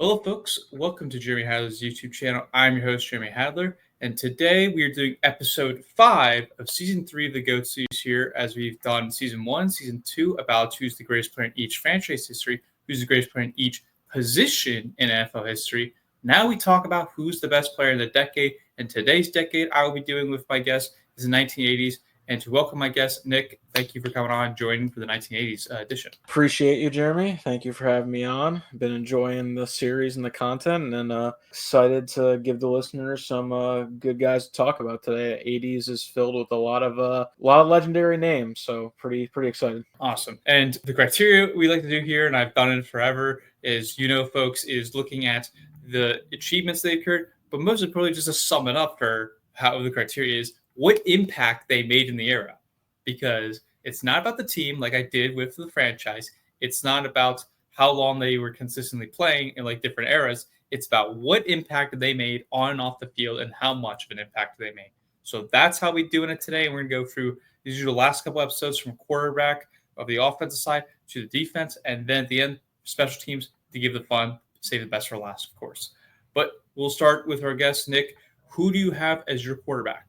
Hello, folks. Welcome to Jeremy Hadler's YouTube channel. I'm your host, Jeremy Hadler, and today we are doing episode 5 of season 3 of the GOAT series here, as we've done season 1, season 2, about who's the greatest player in each franchise history, who's the greatest player in each position in NFL history. Now we talk about who's the best player in the decade, and today's decade I will be doing with my guest is the 1980s. And to welcome my guest, Nick, thank you for coming on and joining for the 1980s edition. Appreciate you, Jeremy. Thank you for having me on. Been enjoying the series and the content, and excited to give the listeners some good guys to talk about today. 80s is filled with a lot of legendary names, so pretty excited. Awesome. And the criteria we like to do here, and I've done it forever, is folks, is looking at the achievements they occurred, but most importantly, just to sum it up for how the criteria is, what impact they made in the era, because it's not about the team like I did with the franchise. It's not about how long they were consistently playing in like different eras. It's about what impact they made on and off the field and how much of an impact they made. So that's how we're doing it today. And we're going to go through these are the last couple episodes from quarterback of the offensive side to the defense. And then at the end, special teams to give the fun, save the best for last, of course. But we'll start with our guest, Nick. Who do you have as your quarterback?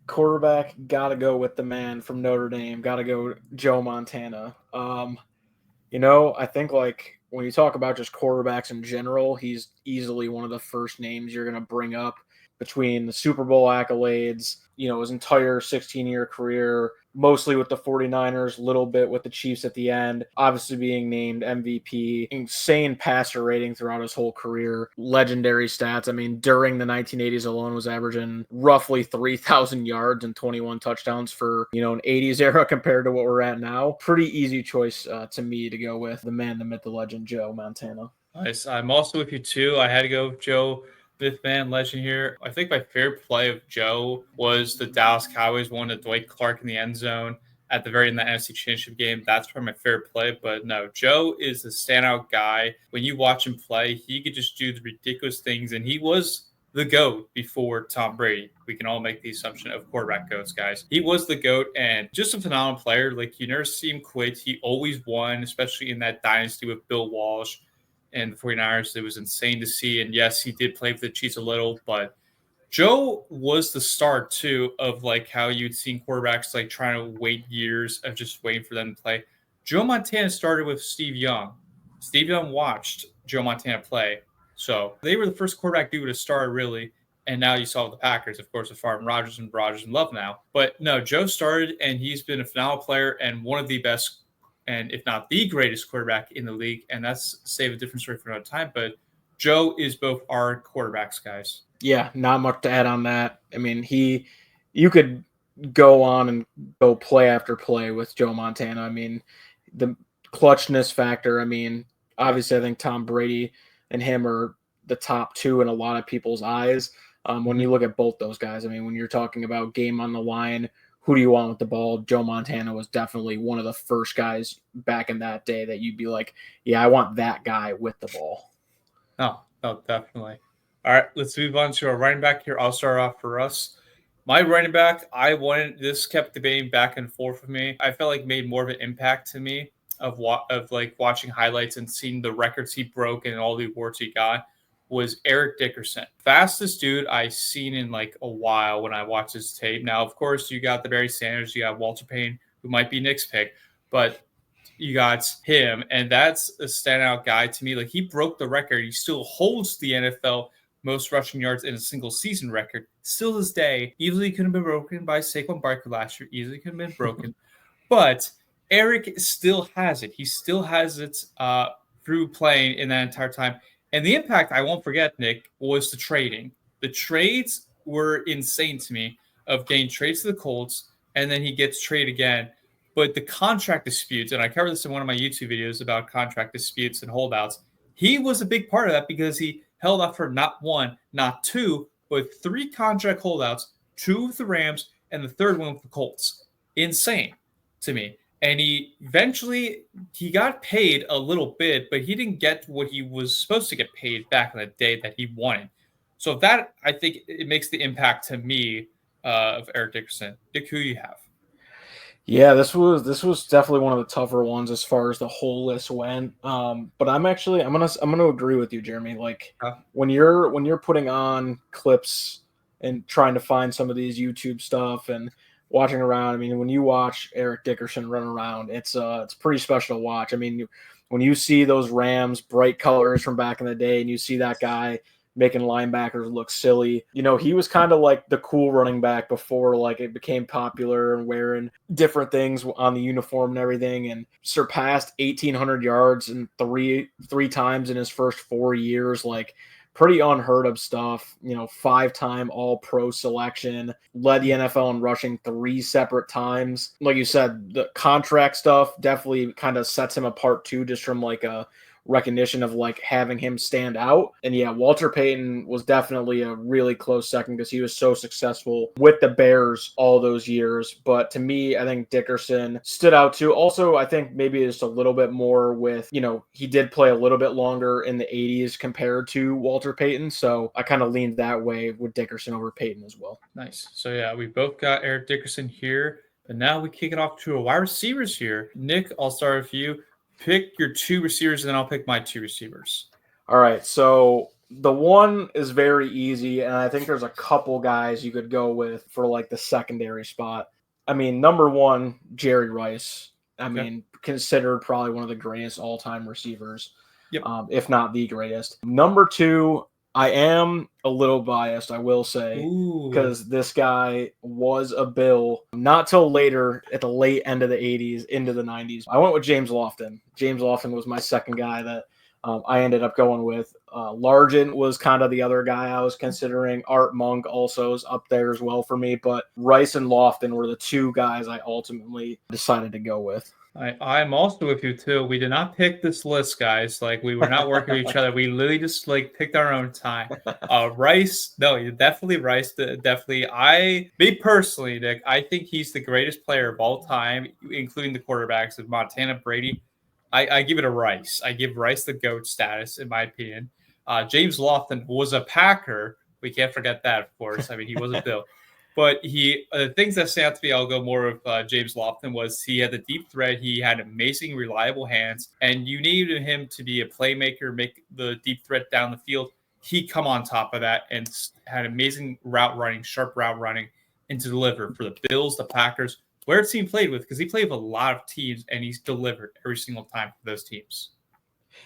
Quarterback, gotta go with the man from Notre Dame. Gotta go Joe Montana. I think like when you talk about just quarterbacks in general, he's easily one of the first names you're gonna bring up between the Super Bowl accolades, his entire 16-year career, mostly with the 49ers, a little bit with the Chiefs at the end, obviously being named MVP, insane passer rating throughout his whole career, legendary stats. I mean, during the 1980s alone was averaging roughly 3,000 yards and 21 touchdowns for, an 80s era compared to what we're at now. Pretty easy choice to me to go with the man, the myth, the legend, Joe Montana. Nice. I'm also with you too. I had to go with Joe, myth, man, legend here. I think my favorite play of Joe was the Dallas Cowboys one to Dwight Clark in the end zone at the very end of the NFC Championship game. That's probably my favorite play. But no, Joe is a standout guy. When you watch him play, he could just do the ridiculous things, and he was the GOAT before Tom Brady. We can all make the assumption of quarterback GOATs, guys. He was the GOAT and just a phenomenal player. Like, you never see him quit. He always won, especially in that dynasty with Bill Walsh and the 49ers. It was insane to see. And yes, he did play for the Chiefs a little, but Joe was the start too of like how you'd seen quarterbacks like trying to wait years of just waiting for them to play. Joe Montana started with Steve Young. Steve Young watched Joe Montana play. So they were the first quarterback duo to start really. And now you saw the Packers, of course, with Favre and Rodgers and Love now. But no, Joe started and he's been a phenomenal player and one of the best, and if not the greatest quarterback in the league. And that's save a different story for another time. But Joe is both our quarterbacks, guys. Yeah, not much to add on that. I mean, you could go on and go play after play with Joe Montana. I mean, the clutchness factor. I mean, obviously, I think Tom Brady and him are the top two in a lot of people's eyes. When you look at both those guys, I mean, when you're talking about game on the line, who do you want with the ball? Joe Montana was definitely one of the first guys back in that day that you'd be like, yeah, I want that guy with the ball. No, definitely. All right, let's move on to our running back here. I'll start off for us. My running back, this kept debating back and forth with me. I felt like made more of an impact to me of like watching highlights and seeing the records he broke and all the awards he got was Eric Dickerson. Fastest dude I've seen in like a while when I watched his tape. Now, of course, you got the Barry Sanders, you got Walter Payton, who might be Nick's pick, but you got him, and that's a standout guy to me. Like, he broke the record. He still holds the NFL most rushing yards in a single season record. Still this day, easily could have been broken by Saquon Barkley last year. Easily could have been broken. But Eric still has it. He still has it through playing in that entire time. And the impact, I won't forget, Nick, was the trading. The trades were insane to me of getting trades to the Colts, and then he gets traded again. But the contract disputes, and I covered this in one of my YouTube videos about contract disputes and holdouts, he was a big part of that because he held out for not one, not two, but 3 contract holdouts, 2 with the Rams, and the third one with the Colts. Insane to me. And he got paid a little bit, but he didn't get what he was supposed to get paid back in the day that he wanted. So that, I think, it makes the impact to me of Eric Dickerson. Dick, who do you have? Yeah, this was definitely one of the tougher ones as far as the whole list went. But I'm gonna agree with you, Jeremy. Like when you're putting on clips and trying to find some of these YouTube stuff and watching around. I mean, when you watch Eric Dickerson run around, it's pretty special to watch. I mean, when you see those Rams bright colors from back in the day, and you see that guy making linebackers look silly. You know, he was kind of like the cool running back before like it became popular and wearing different things on the uniform and everything, and surpassed 1,800 yards and three times in his first 4 years. Like pretty unheard of stuff. You know, 5-time All Pro selection, led the NFL in rushing 3 separate times. Like you said, the contract stuff definitely kind of sets him apart too, just from like a recognition of like having him stand out. And yeah, Walter Payton was definitely a really close second because he was so successful with the Bears all those years. But to me, I think Dickerson stood out too. Also, I think maybe just a little bit more with, he did play a little bit longer in the 80s compared to Walter Payton. So I kind of leaned that way with Dickerson over Payton as well. Nice. So yeah, we both got Eric Dickerson here, but now we kick it off to a wide receivers here. Nick, I'll start with you. Pick your 2 receivers, and then I'll pick my 2 receivers. All right, so the one is very easy, and I think there's a couple guys you could go with for like the secondary spot. I mean, number one, Jerry Rice. I Okay. mean, considered probably one of the greatest all-time receivers, Yep. if not the greatest. Number two, I am a little biased, I will say, Ooh. because this guy was a Bill not till later at the late end of the 80s into the 90s. I went with James Lofton. James Lofton was my second guy that I ended up going with. Largent was kind of the other guy I was considering. Art Monk also is up there as well for me, but Rice and Lofton were the 2 guys I ultimately decided to go with. I'm also with you too. We did not pick this list, guys. Like we were not working with each other. We literally just like picked our own time. Rice, no, definitely Rice. Definitely, me personally, Nick, I think he's the greatest player of all time, including the quarterbacks of Montana, Brady. I give it a Rice. I give Rice the GOAT status, in my opinion. James Lofton was a Packer. We can't forget that, of course. I mean, he was a Bill. But the things that stand out to me, I'll go more of James Lofton, was he had the deep threat. He had amazing, reliable hands, and you needed him to be a playmaker, make the deep threat down the field. He come on top of that and had amazing route running, sharp route running, and to deliver for the Bills, the Packers, where it's team played with, because he played with a lot of teams and he's delivered every single time for those teams.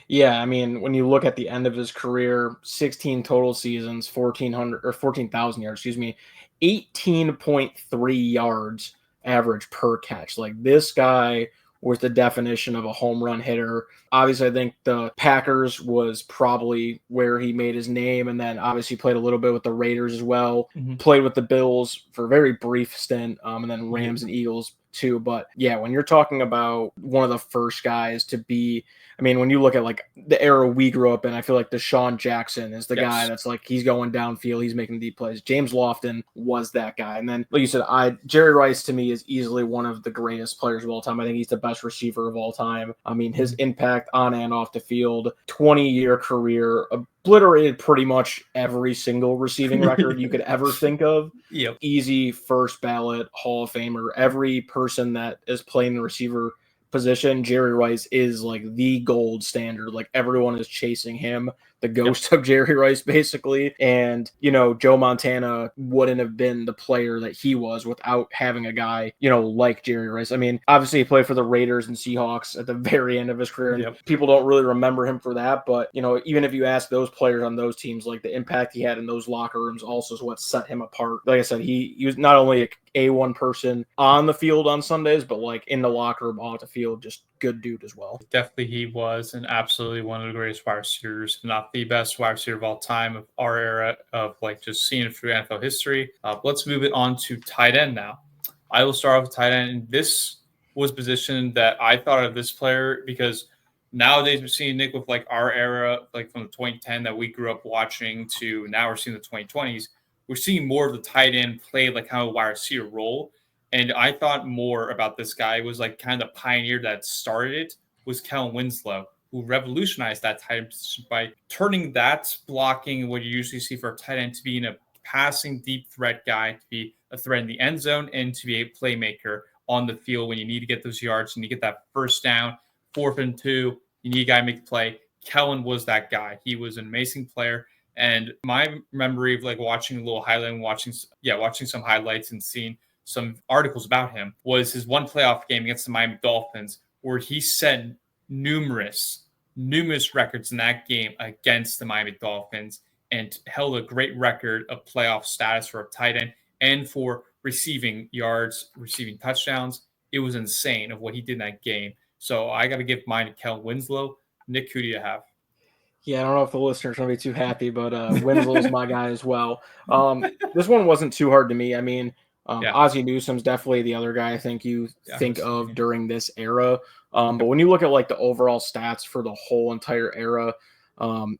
Yeah, I mean, when you look at the end of his career, 16 total seasons, 1,400 or 14,000 yards, excuse me, 18.3 yards average per catch. Like this guy was the definition of a home run hitter. Obviously, I think the Packers was probably where he made his name, and then obviously played a little bit with the Raiders as well. Mm-hmm. Played with the Bills for a very brief stint, and then Yep. Rams and Eagles too. But yeah, when you're talking about one of the first guys to be, I mean, when you look at like the era we grew up in, I feel like Deshaun Jackson is the guy Yes. that's like he's going downfield, he's making deep plays. James Lofton was that guy, and then like you said, Jerry Rice to me is easily one of the greatest players of all time. I think he's the best receiver of all time. I mean, his impact on and off the field, 20-year career, obliterated pretty much every single receiving record you could ever think of. Yep. Easy first ballot Hall of Famer. Every person that is playing the receiver position, Jerry Rice is like the gold standard. Like everyone is chasing him, the ghost of Jerry Rice, basically. And, Joe Montana wouldn't have been the player that he was without having a guy, like Jerry Rice. I mean, obviously he played for the Raiders and Seahawks at the very end of his career. And people don't really remember him for that. But, even if you ask those players on those teams, like the impact he had in those locker rooms also is what set him apart. Like I said, he was not only a A1 person on the field on Sundays, but like in the locker room, off the field, just good dude as well. Definitely he was, and absolutely one of the greatest wide receivers, if not the best wide receiver of all time of our era of like just seeing it through NFL history. Let's move it on to tight end now. I will start off with tight end, and this was position that I thought of this player because nowadays we're seeing Nick with like our era, like from the 2010 that we grew up watching to now we're seeing the 2020s. We're seeing more of the tight end play like kind of a wide receiver role. And I thought more about this guy was like kind of the pioneer that started it was Kellen Winslow, who revolutionized that tight end position by turning that blocking, what you usually see for a tight end, to being a passing deep threat guy, to be a threat in the end zone, and to be a playmaker on the field when you need to get those yards and you get that first down, 4th and 2, you need a guy to make the play. Kellen was that guy. He was an amazing player. And my memory of like watching a little highlight and watching some highlights and seeing some articles about him was his one playoff game against the Miami Dolphins, where he set numerous records in that game against the Miami Dolphins and held a great record of playoff status for a tight end and for receiving yards, receiving touchdowns. It was insane of what he did in that game. So I got to give mine to Kellen Winslow. Nick, who do you have? Yeah, I don't know if the listeners will be too happy, but Winslow's my guy as well. This one wasn't too hard to me. I mean, Ozzie Newsome's definitely the other guy I think you think of during this era. But when you look at like the overall stats for the whole entire era,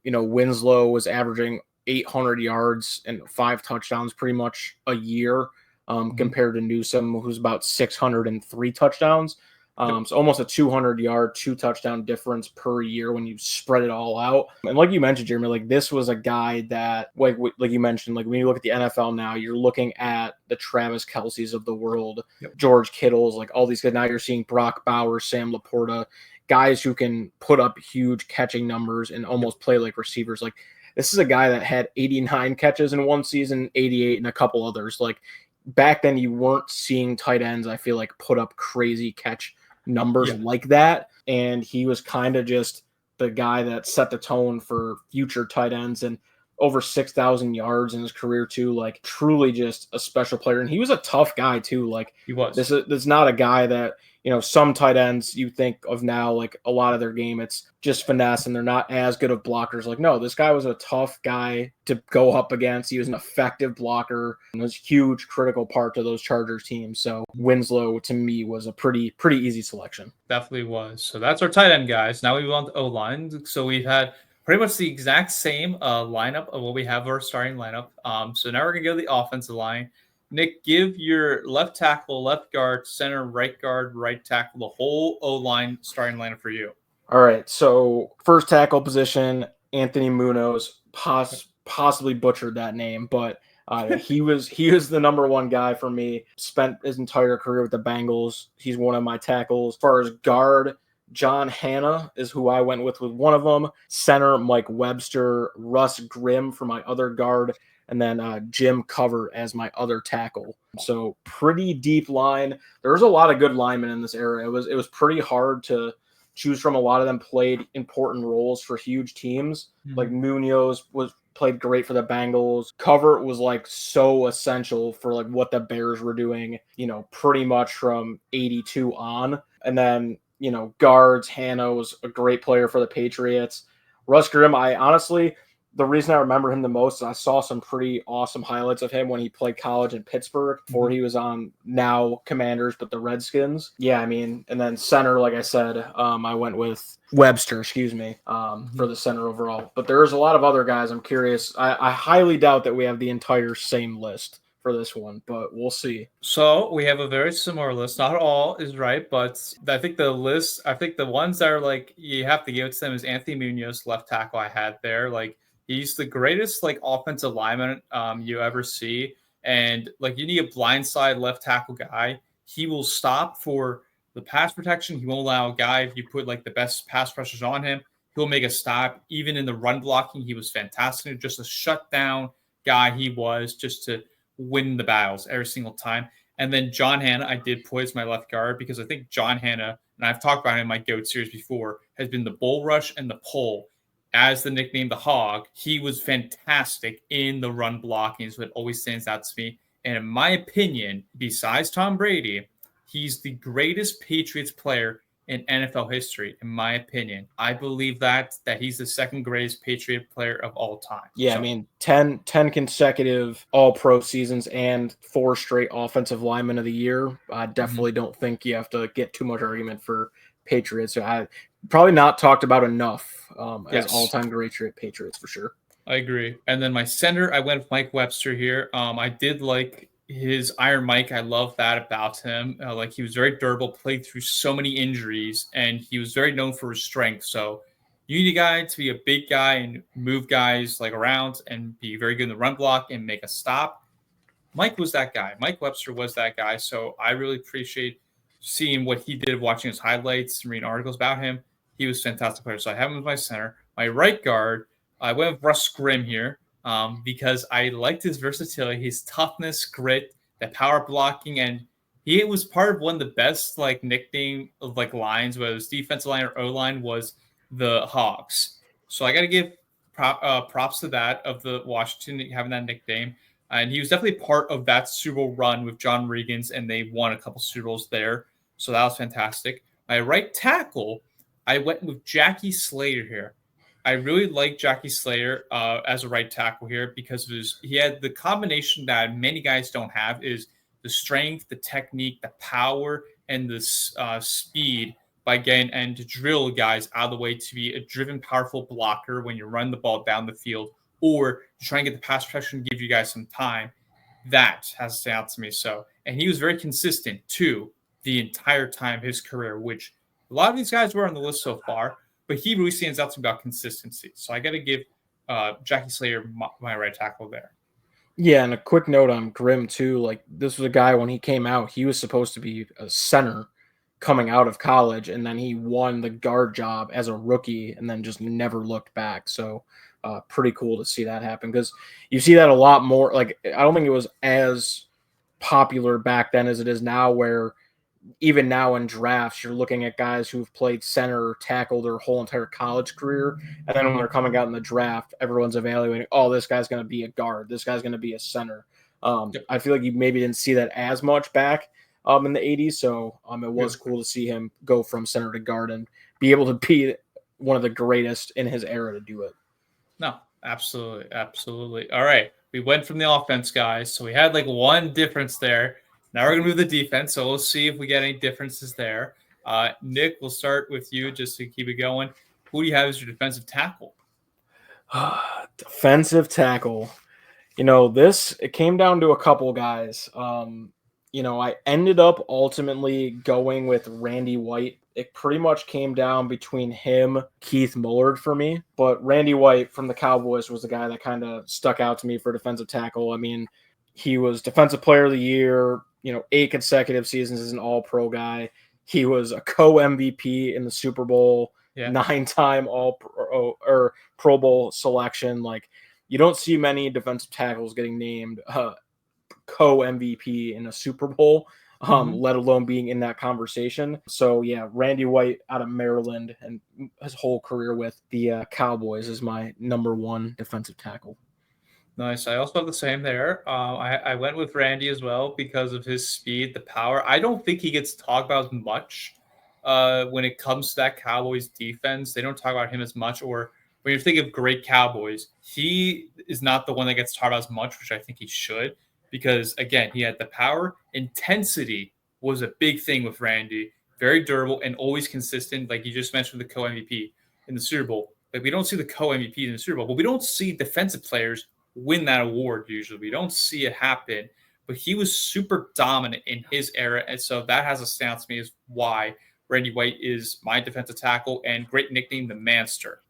Winslow was averaging 800 yards and 5 touchdowns pretty much a year compared to Newsome, who's about 603 touchdowns. So almost a 200-yard, 2-touchdown difference per year when you spread it all out. And like you mentioned, Jeremy, like this was a guy that, like you mentioned, like when you look at the NFL now, you're looking at the Travis Kelce's of the world, George Kittle's, like all these guys. Now you're seeing Brock Bowers, Sam Laporta, guys who can put up huge catching numbers and almost play like receivers. Like this is a guy that had 89 catches in one season, 88 and a couple others. Like back then you weren't seeing tight ends, I feel like, put up crazy catch numbers like that, and he was kind of just the guy that set the tone for future tight ends, and over 6,000 yards in his career too. Like truly just a special player, and he was a tough guy too. Like he was. This is not a guy that, some tight ends you think of now, like a lot of their game, it's just finesse and they're not as good of blockers. Like, no, this guy was a tough guy to go up against. He was an effective blocker and was a huge critical part to those Chargers teams. So Winslow to me was a pretty easy selection. Definitely was. So that's our tight end guys. Now we move on to O-line. So we've had pretty much the exact same lineup of what we have our starting lineup. So now we're going to go to the offensive line. Nick, give your left tackle, left guard, center, right guard, right tackle, the whole O-line starting lineup for you. All right. So first tackle position, Anthony Munoz, possibly butchered that name, but he was the number one guy for me. Spent his entire career with the Bengals. He's one of my tackles. As far as guard, John Hanna is who I went with one of them. Center, Mike Webster, Russ Grimm for my other guard, and then Jim Cover as my other tackle. So pretty deep line. There was a lot of good linemen in this era. It was pretty hard to choose from. A lot of them played important roles for huge teams. Like Munoz played great for the Bengals. Cover was like so essential for like what the Bears were doing, pretty much from 82 on. And then, guards, Hanna was a great player for the Patriots. Russ Grimm, the reason I remember him the most is I saw some pretty awesome highlights of him when he played college in Pittsburgh before he was on now Commanders, but the Redskins. Yeah, and then center, like I said, I went with Webster, for the center overall. But there's a lot of other guys. I'm curious. I highly doubt that we have the entire same list for this one, but we'll see. So we have a very similar list. Not all is right, but I think the ones that are like you have to give it to them is Anthony Munoz, left tackle I had there. Like he's the greatest like offensive lineman you ever see. And like you need a blindside left tackle guy. He will stop for the pass protection. He won't allow a guy, if you put like the best pass pressures on him, he'll make a stop. Even in the run blocking, he was fantastic. Just a shutdown guy he was, just to win the battles every single time. And then John Hanna, I did put as my left guard because I think John Hanna, and I've talked about him in my GOAT series before, has been the bull rush and the pull. As the nickname the Hog, he was fantastic in the run blocking, so it always stands out to me. And in my opinion, besides Tom Brady, he's the greatest Patriots player in NFL history, in my opinion. I believe that he's the second greatest Patriot player of all time. Yeah, so, 10 consecutive all-pro seasons and 4 straight offensive linemen of the year. I definitely don't think you have to get too much argument for Patriots. So I probably not talked about enough as all-time great Patriots for sure. I agree. And then my center, I went with Mike Webster here. I did like his Iron Mike. I love that about him. Like he was very durable, played through so many injuries, and he was very known for his strength. So you need a guy to be a big guy and move guys like around and be very good in the run block and make a stop. Mike was that guy. Mike Webster was that guy. So I really appreciate seeing what he did, watching his highlights, reading articles about him, he was a fantastic player. So I have him as my center. My right guard, I went with Russ Grimm here because I liked his versatility, his toughness, grit, the power blocking, and he was part of one of the best like nickname of like lines, whether it was defensive line or O line, was the Hogs. So I got to give props to that of the Washington having that nickname. And he was definitely part of that Super Bowl run with John Regans, and they won a couple Super Bowls there. So that was fantastic. My right tackle, I went with Jackie Slater here. I really like Jackie Slater as a right tackle here because he had the combination that many guys don't have is the strength, the technique, the power, and the speed by getting and to drill guys out of the way to be a driven, powerful blocker when you run the ball down the field or to try and get the pass protection and give you guys some time. That has to stand out to me. So, and he was very consistent too the entire time of his career, which a lot of these guys were on the list so far, but he really stands out to me about consistency. So I got to give Jackie Slater my right tackle there. Yeah, and a quick note on Grimm too. Like this was a guy when he came out, he was supposed to be a center coming out of college, and then he won the guard job as a rookie, and then just never looked back. So pretty cool to see that happen because you see that a lot more. Like I don't think it was as popular back then as it is now, where even now in drafts, you're looking at guys who've played center or tackle their whole entire college career. And then when they're coming out in the draft, everyone's evaluating, oh, this guy's going to be a guard. This guy's going to be a center. I feel like you maybe didn't see that as much back in the 80s. So it was cool to see him go from center to guard and be able to be one of the greatest in his era to do it. No, absolutely. Absolutely. All right. We went from the offense, guys. So we had like one difference there. Now we're going to move the defense, so we'll see if we get any differences there. Nick, we'll start with you just to keep it going. Who do you have as your defensive tackle? Defensive tackle. It came down to a couple guys. I ended up ultimately going with Randy White. It pretty much came down between him, Keith Mullard for me. But Randy White from the Cowboys was the guy that kind of stuck out to me for defensive tackle. I mean, he was Defensive Player of the Year, 8 consecutive seasons as an All-Pro guy. He was a co-MVP in the Super Bowl, 9-time Pro Bowl selection. Like, you don't see many defensive tackles getting named co-MVP in a Super Bowl, let alone being in that conversation. So, yeah, Randy White out of Maryland and his whole career with the Cowboys is my number one defensive tackle. Nice. I also have the same there. I went with Randy as well because of his speed, the power. I don't think he gets talked about as much when it comes to that Cowboys defense. They don't talk about him as much. Or when you think of great Cowboys, he is not the one that gets talked about as much, which I think he should. Because, again, he had the power. Intensity was a big thing with Randy. Very durable and always consistent. Like you just mentioned the co-MVP in the Super Bowl. Like we don't see the co-MVP in the Super Bowl, but we don't see defensive players win that award usually. We don't see it happen, but he was super dominant in his era, and so that has a stand to me as why Randy White is my defensive tackle and great nickname, the Manster.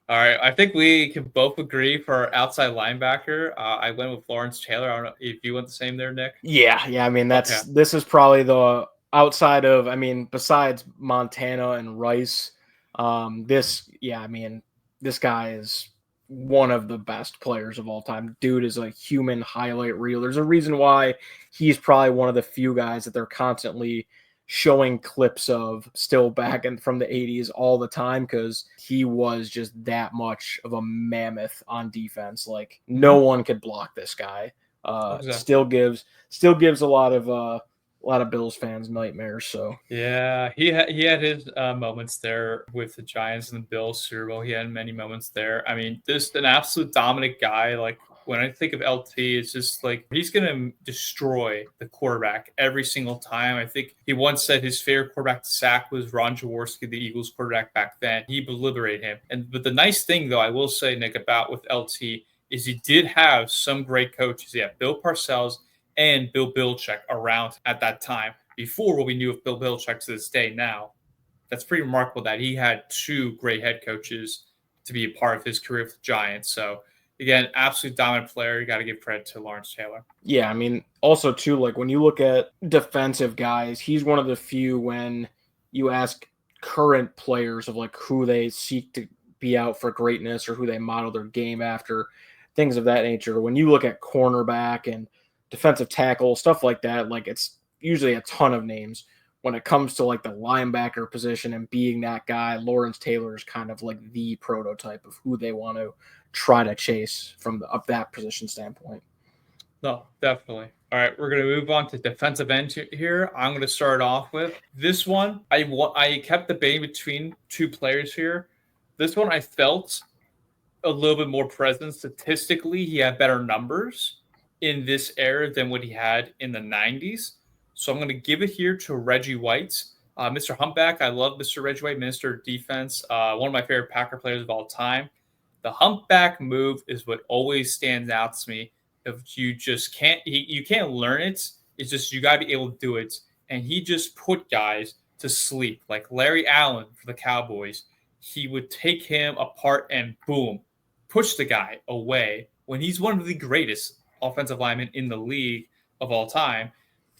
All right, I think we can both agree for our outside linebacker. I went with Lawrence Taylor. I don't know if you went the same there, Nick. Yeah. I mean, this is probably the outside of, besides Montana and Rice. This guy is one of the best players of all time. Dude is a human highlight reel. There's a reason why he's probably one of the few guys that they're constantly showing clips of still back and from the 80s all the time, because he was just that much of a mammoth on defense. Like no one could block this guy. Exactly. Still gives a lot of Bills fans nightmares. So yeah, he had his moments there with the Giants and the Bills Super Bowl. He had many moments there. I mean, just an absolute dominant guy. Like when I think of LT, it's just like he's gonna destroy the quarterback every single time. I think he once said his favorite quarterback to sack was Ron Jaworski, the Eagles quarterback back then. He obliterated him. But the nice thing, though, I will say, Nick, about with LT is he did have some great coaches. Yeah, Bill Parcells and Bill Belichick around at that time before what we knew of Bill Belichick to this day now. That's pretty remarkable that he had two great head coaches to be a part of his career with the Giants. So again, absolute dominant player. You got to give credit to Lawrence Taylor. Yeah, I mean, also too, like when you look at defensive guys, he's one of the few when you ask current players of like who they seek to be out for greatness or who they model their game after, things of that nature. When you look at cornerback and defensive tackle, stuff like that, like it's usually a ton of names. When it comes to like the linebacker position and being that guy, Lawrence Taylor is kind of like the prototype of who they want to try to chase from the, up that position standpoint. No, definitely. All right, we're going to move on to defensive end here. I'm going to start off with this one. I kept debating between two players here. This one I felt a little bit more present statistically. He had better numbers in this era than what he had in the 90s. So I'm going to give it here to Reggie White. Mr. Humpback, I love Mr. Reggie White, Minister of Defense, one of my favorite Packer players of all time. The humpback move is what always stands out to me. If you just can't, you can't learn it. It's just you got to be able to do it. And he just put guys to sleep, like Larry Allen for the Cowboys. He would take him apart and boom, push the guy away when he's one of the greatest offensive linemen in the league of all time.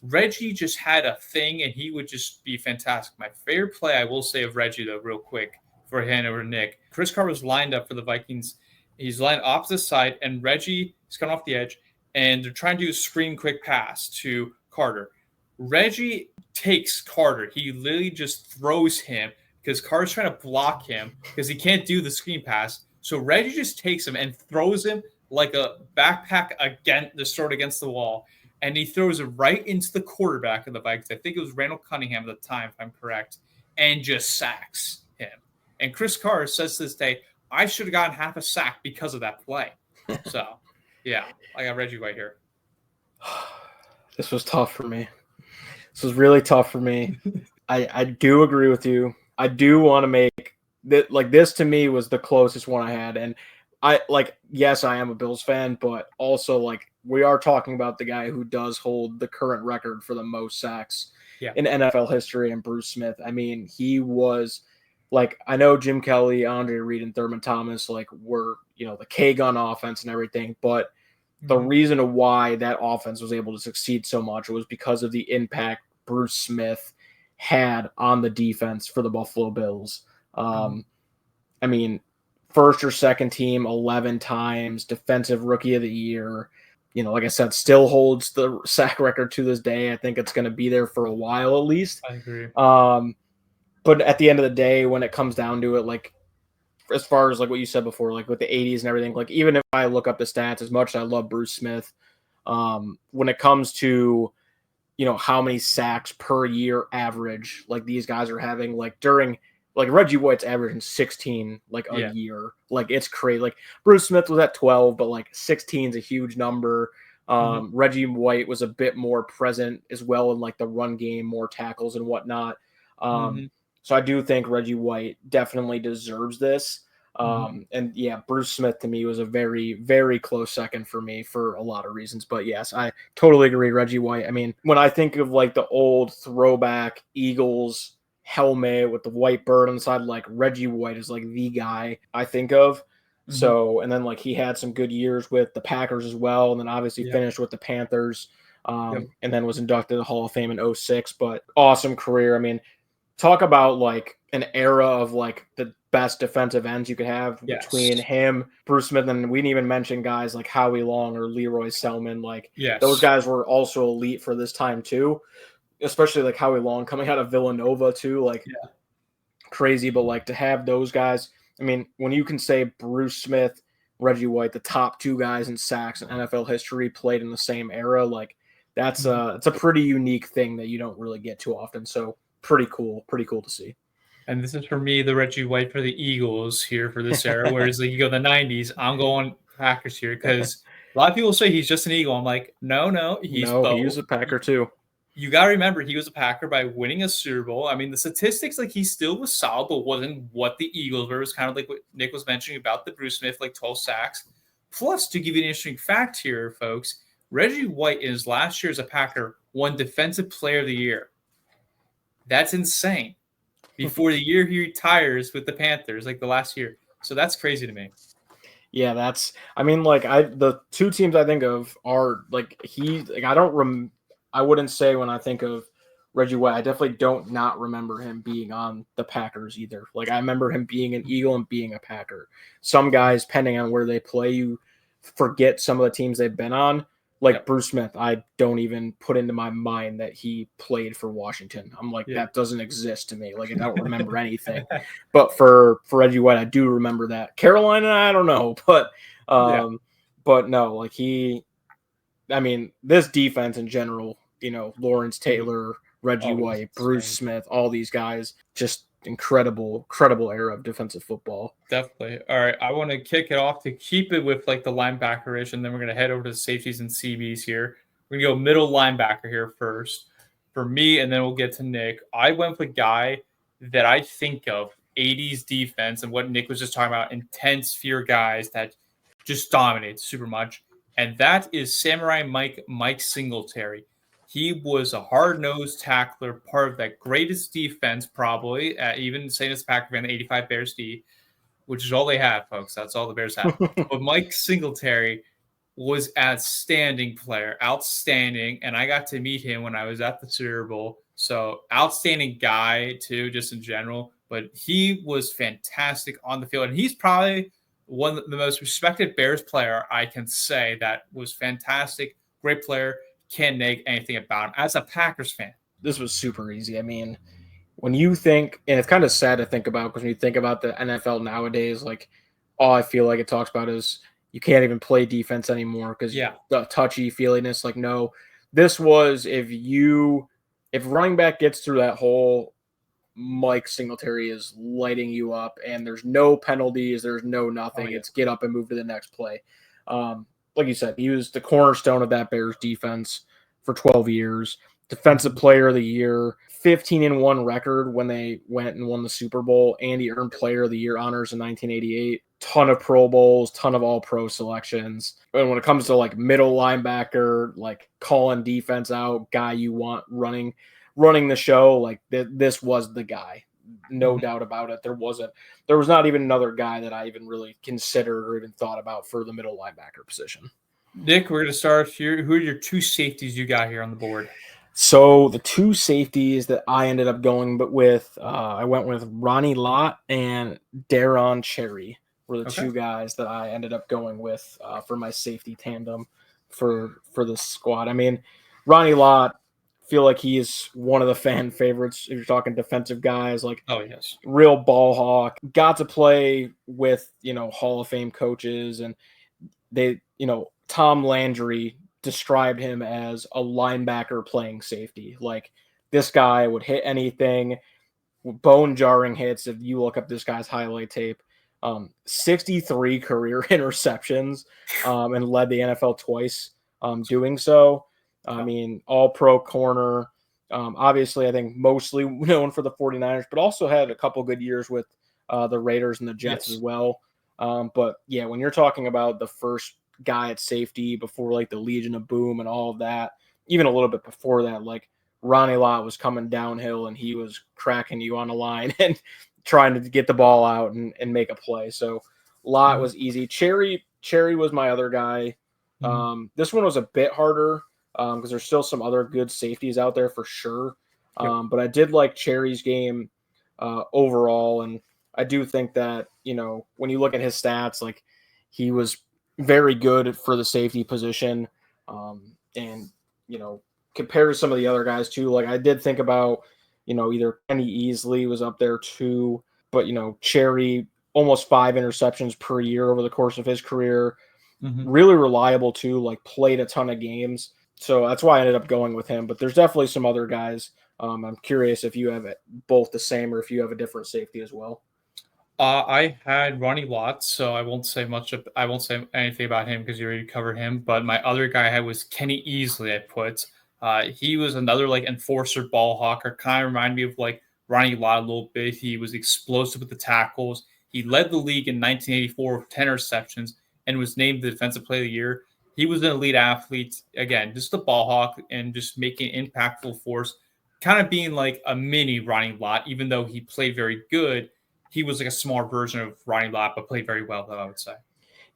Reggie just had a thing, and he would just be fantastic. My favorite play, I will say, of Reggie, though, real quick, before I hand over to Nick. Chris Carter was lined up for the Vikings. He's lined opposite side, and Reggie is coming off the edge, and they're trying to do a screen quick pass to Carter. Reggie takes Carter. He literally just throws him because Carter's trying to block him because he can't do the screen pass. So Reggie just takes him and throws him like a backpack against the wall. And he throws it right into the quarterback of the Vikings. I think it was Randall Cunningham at the time, if I'm correct, and just sacks him. And Chris Carter says to this day, I should have gotten half a sack because of that play. So, yeah, I got Reggie White here. This was tough for me. This was really tough for me. I do agree with you. I do want to make that, like, this to me was the closest one I had. And I like, yes, I am a Bills fan, but also like we are talking about the guy who does hold the current record for the most sacks in NFL history, and Bruce Smith. I mean, he was like, I know Jim Kelly, Andre Reed, and Thurman Thomas like were, you know, the K-gun offense and everything, but the reason why that offense was able to succeed so much was because of the impact Bruce Smith had on the defense for the Buffalo Bills. I mean, first or second team 11 times, defensive rookie of the year. You know, like I said, still holds the sack record to this day. I think it's going to be there for a while at least. I agree. But at the end of the day, when it comes down to it, like as far as like what you said before, like with the 80s and everything, like even if I look up the stats, as much as I love Bruce Smith, when it comes to, you know, how many sacks per year average, like these guys are having, like during, like Reggie White's averaging 16 like a year. Like it's crazy. Like Bruce Smith was at 12, but like 16 is a huge number. Reggie White was a bit more present as well in like the run game, more tackles and whatnot. So I do think Reggie White definitely deserves this. And yeah, Bruce Smith to me was a very, very close second for me for a lot of reasons. But yes, I totally agree. Reggie White. I mean, when I think of like the old throwback Eagles helmet with the white bird on the side, like Reggie White is like the guy I think of. So, and then like he had some good years with the Packers as well. And then obviously finished with the Panthers and then was inducted to the Hall of Fame in 2006, but awesome career. I mean, talk about like an era of like the best defensive ends you could have between him, Bruce Smith, and we didn't even mention guys like Howie Long or Leroy Selman. Like those guys were also elite for this time too, especially like Howie Long coming out of Villanova too, like crazy. But like to have those guys, I mean, when you can say Bruce Smith, Reggie White, the top two guys in sacks in NFL history played in the same era, like that's it's a pretty unique thing that you don't really get too often. So pretty cool to see. And this is for me, the Reggie White for the Eagles here for this era. Whereas like you go the 90s, I'm going Packers here because a lot of people say he's just an Eagle. I'm like, no, he's both. He was a Packer too. You got to remember, he was a Packer by winning a Super Bowl. I mean, the statistics, like he still was solid, but wasn't what the Eagles were. It was kind of like what Nick was mentioning about the Bruce Smith, like 12 sacks. Plus, to give you an interesting fact here, folks, Reggie White in his last year as a Packer won Defensive Player of the Year. That's insane. Before the year he retires with the Panthers, like the last year. So that's crazy to me. Yeah, that's. I mean, like the two teams I think of are like I don't I wouldn't say when I think of Reggie White, I definitely don't not remember him being on the Packers either. Like I remember him being an Eagle and being a Packer. Some guys, depending on where they play, you forget some of the teams they've been on. Like Yep. Bruce Smith, I don't even put into my mind that he played for Washington. I'm like, Yeah. that doesn't exist to me. Like I don't remember anything. But for Reggie White, I do remember that. Carolina, I don't know, Yeah. but no, like I mean, this defense in general, Lawrence Taylor, Reggie Oh, it's White, Bruce insane. Smith, all these guys, just incredible era of defensive football. Definitely. All right. I want to kick it off to keep it with like the linebacker-ish, and then we're going to head over to the safeties and CBs here. We're going to go middle linebacker here first for me, and then we'll get to Nick. I went with a guy that I think of 80s defense and what Nick was just talking about, intense fear guys that just dominate super much. And that is Samurai Mike Singletary. He was a hard-nosed tackler, part of that greatest defense, probably, even St. Louis Packer fan, the 85 Bears D, which is all they have, folks. That's all the Bears have. But Mike Singletary was outstanding player, outstanding, and I got to meet him when I was at the Super Bowl. So outstanding guy too, just in general. But he was fantastic on the field, and he's probably one of the most respected Bears player I can say. That was fantastic, great player. Can't neg anything about him as a Packers fan. This was super easy. I mean, when you think, and it's kind of sad to think about because when you think about the NFL nowadays, like all I feel like it talks about is you can't even play defense anymore because Yeah, the touchy feeliness. Like, no, this was if running back gets through that hole, Mike Singletary is lighting you up, and there's no penalties, there's no oh nothing. yeah, It's get up and move to the next play. Like you said, he was the cornerstone of that Bears defense for 12 years. Defensive Player of the Year, 15-1 record when they went and won the Super Bowl, and he earned Player of the Year honors in 1988. Ton of Pro Bowls, ton of All Pro selections. And when it comes to like middle linebacker, like calling defense out, guy you want running the show, like this was the guy. No doubt about it. There was not even another guy that I even really considered or even thought about for the middle linebacker position. Nick, we're gonna start here. Who are your two safeties you got here on the board? So the two safeties that I ended up going with, I went with Ronnie Lott and Daron Cherry were the Okay. two guys that I ended up going with for my safety tandem for the squad. I mean, Ronnie Lott, feel like he is one of the fan favorites. If you're talking defensive guys, like Oh yes. real ball hawk, got to play with Hall of Fame coaches, and they Tom Landry described him as a linebacker playing safety. Like this guy would hit anything, bone jarring hits. If you look up this guy's highlight tape, 63 career interceptions, and led the NFL twice doing so. I mean, all pro corner. Obviously, I think mostly known for the 49ers, but also had a couple good years with the Raiders and the Jets as well. But yeah, when you're talking about the first guy at safety before like the Legion of Boom and all of that, even a little bit before that, like Ronnie Lott was coming downhill and he was cracking you on a line and trying to get the ball out and make a play. So Lott was easy. Cherry was my other guy. This one was a bit harder because there's still some other good safeties out there for sure. But I did like Cherry's game overall, and I do think that when you look at his stats, like he was very good for the safety position, and compared to some of the other guys too. Like I did think about either Kenny Easley was up there too, but Cherry almost 5 interceptions per year over the course of his career. Really reliable too, like played a ton of games. So that's why I ended up going with him. But there's definitely some other guys. I'm curious if you have it both the same or if you have a different safety as well. I had Ronnie Lott, so I won't say I won't say anything about him because you already covered him. But my other guy I had was Kenny Easley. I put. He was another like enforcer ball hawker. Kind of reminded me of like Ronnie Lott a little bit. He was explosive with the tackles. He led the league in 1984 with 10 receptions and was named the Defensive Player of the Year. He was an elite athlete. Again, just a ball hawk and just making impactful force. Kind of being like a mini Ronnie Lott, even though he played very good. He was like a smaller version of Ronnie Lott, but played very well, though, I would say.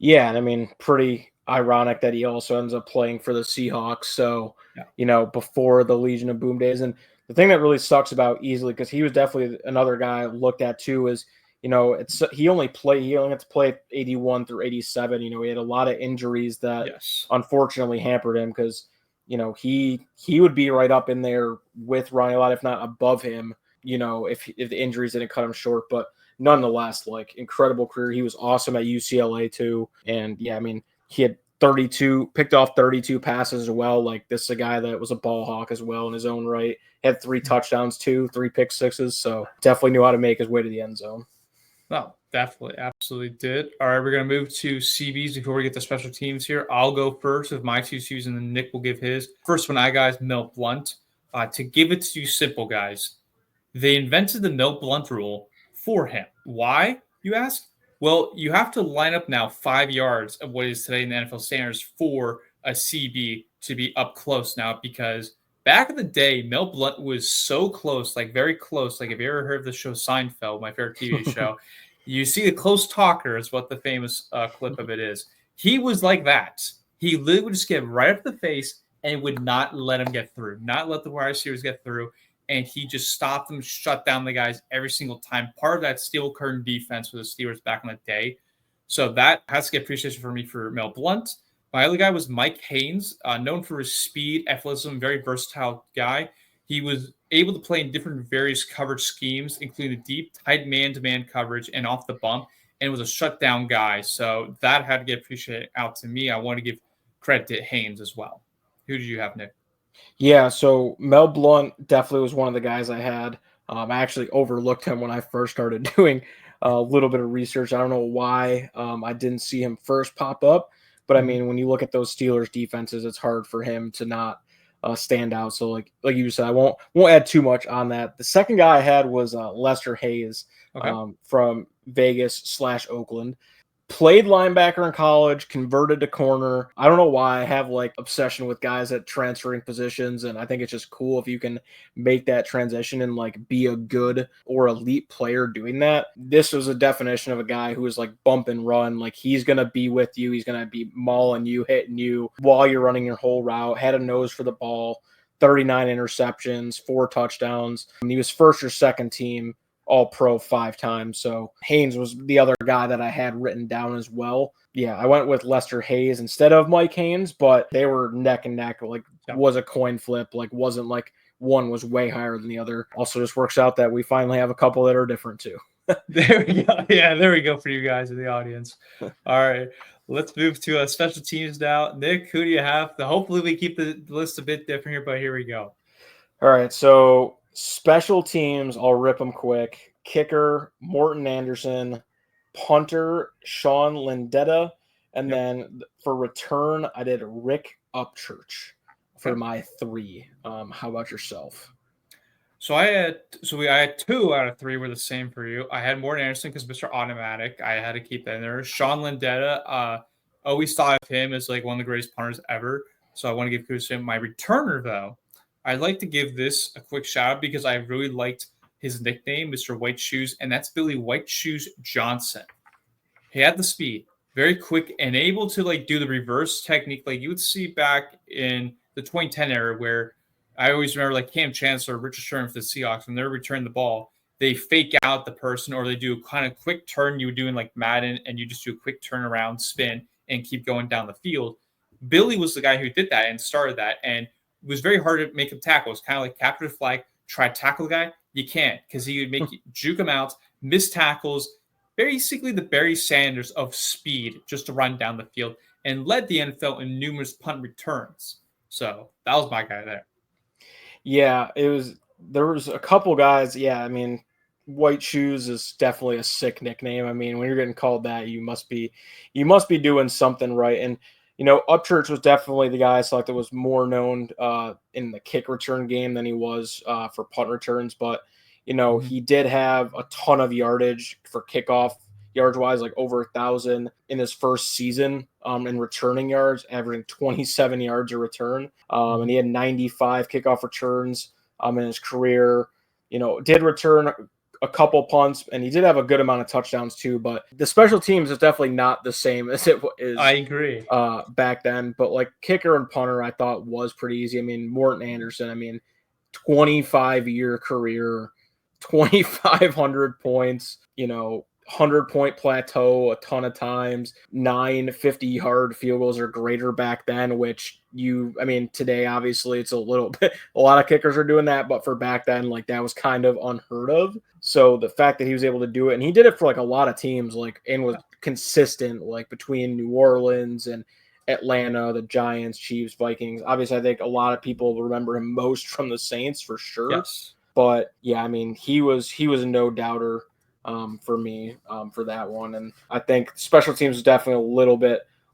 Yeah, and I mean, pretty ironic that he also ends up playing for the Seahawks. So, Yeah. before the Legion of Boom days. And the thing that really sucks about Easley, because he was definitely another guy I looked at too, is it's he only had to play 81 through 87. He had a lot of injuries that Yes. unfortunately hampered him because he would be right up in there with Ronnie Lott, if not above him. If the injuries didn't cut him short, but nonetheless, like incredible career. He was awesome at UCLA too. And yeah, I mean, he had picked off 32 passes as well. Like this is a guy that was a ball hawk as well in his own right. Had 3 touchdowns too, 3 pick sixes. So definitely knew how to make his way to the end zone. No, definitely, absolutely did. All right, we're gonna move to CBs before we get to special teams here. I'll go first with my 2 CBs, and then Nick will give his. First one I got is Mel Blunt. To give it to you simple, guys, they invented the Mel Blunt rule for him. Why, you ask? Well, you have to line up now 5 yards of what is today in the NFL standards for a CB to be up close now because back in the day, Mel Blunt was so close, like very close. Like if you ever heard of the show Seinfeld, my favorite TV show, you see the close talker is what the famous clip of it is. He was like that. He literally would just get right up the face and would not let him get through, not let the wide receivers get through. And he just stopped them, shut down the guys every single time. Part of that steel curtain defense for the Steelers back in the day. So that has to get appreciation for me for Mel Blunt. My other guy was Mike Haynes, known for his speed, athleticism, very versatile guy. He was able to play in different various coverage schemes, including the deep, tight man-to-man coverage and off the bump, and was a shutdown guy. So that had to get appreciated out to me. I want to give credit to Haynes as well. Who did you have, Nick? Yeah, so Mel Blunt definitely was one of the guys I had. I actually overlooked him when I first started doing a little bit of research. I don't know why I didn't see him first pop up, but I mean, when you look at those Steelers defenses, it's hard for him to not stand out. So, like you said, I won't add too much on that. The second guy I had was Lester Hayes Okay. from Vegas/Oakland. Played linebacker in college, converted to corner. I don't know why I have like obsession with guys at transferring positions, and I think it's just cool if you can make that transition and like be a good or elite player doing that. This was a definition of a guy who is like bump and run. Like he's gonna be with you, he's gonna be mauling you, hitting you while you're running your whole route. Had a nose for the ball. 39 interceptions, 4 touchdowns. He was first or second team all pro 5 times. So Haynes was the other guy that I had written down as well. Yeah, I went with Lester Hayes instead of Mike Haynes, but they were neck and neck. Like was a coin flip. Like wasn't like one was way higher than the other. Also just works out that we finally have a couple that are different too. There we go. Yeah, there we go for you guys in the audience. All right, let's move to special teams now. Nick, who do you have? Hopefully we keep the list a bit different here, but here we go. All right, so special teams, I'll rip them quick. Kicker, Morton Anderson. Punter, Sean Lindetta. And then for return, I did Rick Upchurch for my 3. How about yourself? So I had 2 out of 3 were the same for you. I had Morton Anderson because Mr. Automatic. I had to keep that in there. Sean Lindetta, always thought of him as like one of the greatest punters ever. So I want to give kudos to him. My returner, though, I'd like to give this a quick shout out because I really liked his nickname, Mr. White Shoes, and that's Billy White Shoes Johnson. He had the speed, very quick, and able to like do the reverse technique like you would see back in the 2010 era where I always remember like Cam Chancellor, Richard Sherman for the Seahawks, when they're returning the ball, they fake out the person or they do a kind of quick turn you would do in like Madden, and you just do a quick turnaround spin and keep going down the field. Billy was the guy who did that and started that, and it was very hard to make him tackle. It's kind of like capture the flag, try to tackle the guy. You can't because he would make you juke him out, miss tackles, basically the Barry Sanders of speed just to run down the field, and led the NFL in numerous punt returns. So that was my guy there. Yeah, there was a couple guys. Yeah, I mean, White Shoes is definitely a sick nickname. I mean, when you're getting called that, you must be doing something right. And Upchurch was definitely the guy I selected was more known in the kick return game than he was for punt returns. But he did have a ton of yardage for kickoff yards wise, like over 1,000 in his first season in returning yards, averaging 27 yards a return. And he had 95 kickoff returns in his career. Did return a couple punts, and he did have a good amount of touchdowns too. But the special teams is definitely not the same as it is I agree. back then. But like kicker and punter, I thought was pretty easy. I mean, Morton Anderson, I mean, 25-year career, 2,500 points, 100-point plateau a ton of times, 9 50-yard field goals or greater back then, which today, obviously, it's a little bit, a lot of kickers are doing that, but for back then, like that was kind of unheard of. So the fact that he was able to do it, and he did it for like a lot of teams, like, and was consistent, like between New Orleans and Atlanta, the Giants, Chiefs, Vikings. Obviously, I think a lot of people remember him most from the Saints for sure. Yes. But yeah, I mean, he was a no doubter for me for that one. And I think special teams was definitely a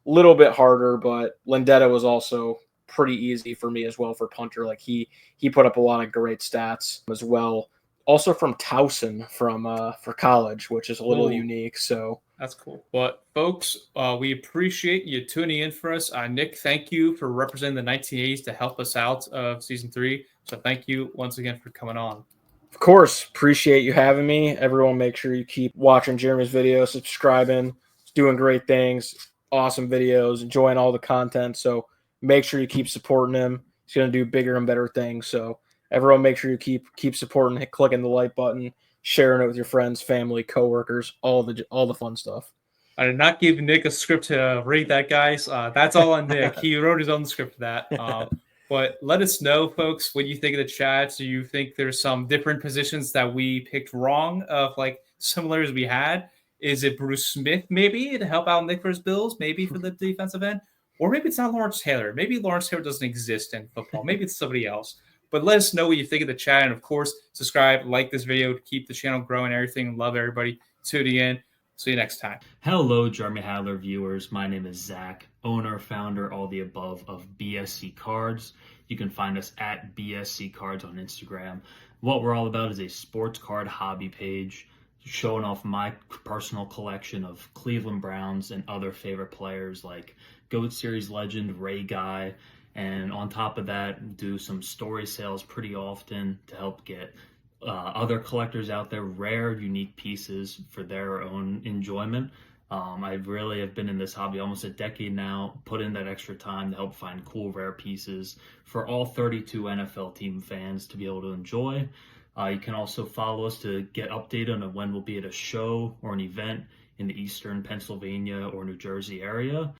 little bit harder, but Landeta was also pretty easy for me as well for punter. Like he put up a lot of great stats as well. Also from Towson for college, which is a little unique. So that's cool. But folks, we appreciate you tuning in for us. Nick, thank you for representing the 1980s to help us out of season 3. So thank you once again for coming on. Of course, appreciate you having me. Everyone, make sure you keep watching Jeremy's videos, subscribing. He's doing great things, awesome videos, enjoying all the content. So make sure you keep supporting him. He's going to do bigger and better things. So everyone, make sure you keep supporting, clicking the like button, sharing it with your friends, family, coworkers, all the fun stuff. I did not give Nick a script to read that, guys. That's all on Nick. He wrote his own script for that. But let us know, folks, what you think of the chats. Do you think there's some different positions that we picked wrong of like similar as we had? Is it Bruce Smith maybe to help out Nick for his Bills, maybe for the defensive end? Or maybe it's not Lawrence Taylor. Maybe Lawrence Taylor doesn't exist in football. Maybe it's somebody else. But let us know what you think of the chat. And, of course, subscribe, like this video to keep the channel growing and everything. Love everybody tuning in. See you next time. Hello, Jeremy Hadler viewers. My name is Zach, owner, founder, all the above of BSC Cards. You can find us at BSC Cards on Instagram. What we're all about is a sports card hobby page showing off my personal collection of Cleveland Browns and other favorite players like GOAT Series legend Ray Guy. And on top of that, do some story sales pretty often to help get other collectors out there rare, unique pieces for their own enjoyment. I really have been in this hobby almost a decade now, put in that extra time to help find cool, rare pieces for all 32 NFL team fans to be able to enjoy. You can also follow us to get updated on when we'll be at a show or an event in the Eastern Pennsylvania or New Jersey area.